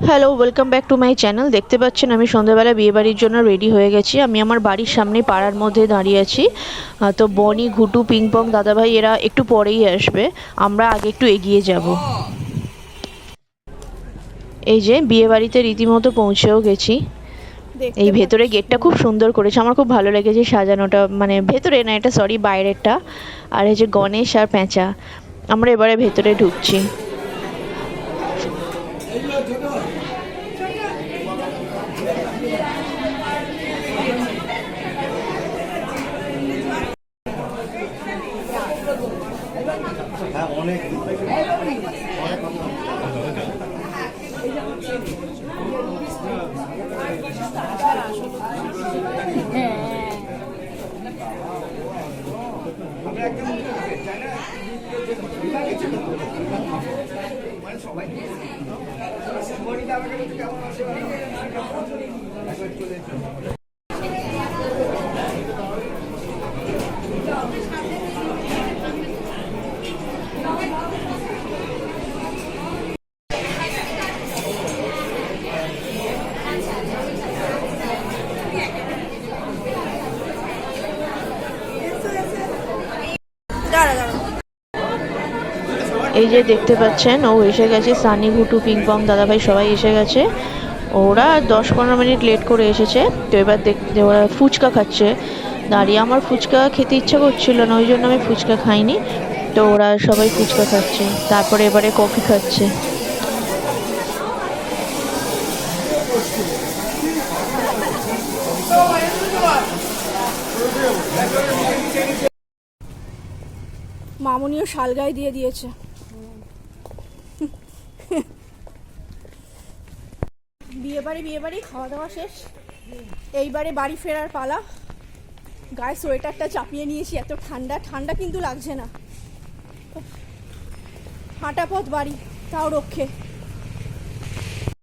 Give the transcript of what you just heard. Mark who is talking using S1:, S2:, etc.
S1: Hello, welcome back to my channel. দেখতে পাচ্ছেন আমি সন্ধ্যাবেলা বিয়েবাড়ির জন্য রেডি হয়ে গেছি। আমি আমার বাড়ির সামনে পাড়ার মধ্যে দাঁড়িয়ে আছি। তো বনি, ঘুটু, পিংপং দাদাভাই এরা একটু পরেই আসবে, আমরা আগে একটু এগিয়ে যাব। এই যে বিয়েবাড়িতে রীতিমতো পৌঁছেও গেছি। এই ভেতরে গেটটা খুব সুন্দর করেছে, আমার খুব ভালো লেগেছে সাজানোটা, মানে ভেতরে না, এটা সরি বাইরেরটা। আর এই যে গণেশ আর প্যাঁচা, আমরা এবারে ভেতরে ঢুকছি। এই যে দেখতে পাচ্ছেন ও এসে গেছে, সানি, ঘুটু, পিংপং দাদাভাই সবাই এসে গেছে। ওরা 10-15 মিনিট লেট করে এসেছে। তো এবার দেখতে ওরা ফুচকা খাচ্ছে দাঁড়িয়ে। আমার ফুচকা খেতে ইচ্ছা করছিল না, ওই জন্য আমি ফুচকা খাইনি। তো ওরা সবাই ফুচকা খাচ্ছে, তারপরে এবারে কফি খাচ্ছে।
S2: মামুনিও শালগায় দিয়ে দিয়েছে। বিয়ে বাড়ি খাওয়া দাওয়া শেষ, এইবারে বাড়ি ফেরার পালা। গায়ে সোয়েটারটা চাপিয়ে নিয়েছি, এত ঠান্ডা ঠান্ডা কিন্তু লাগছে না। হাঁটা পথ বাড়ি, তাও রক্ষে।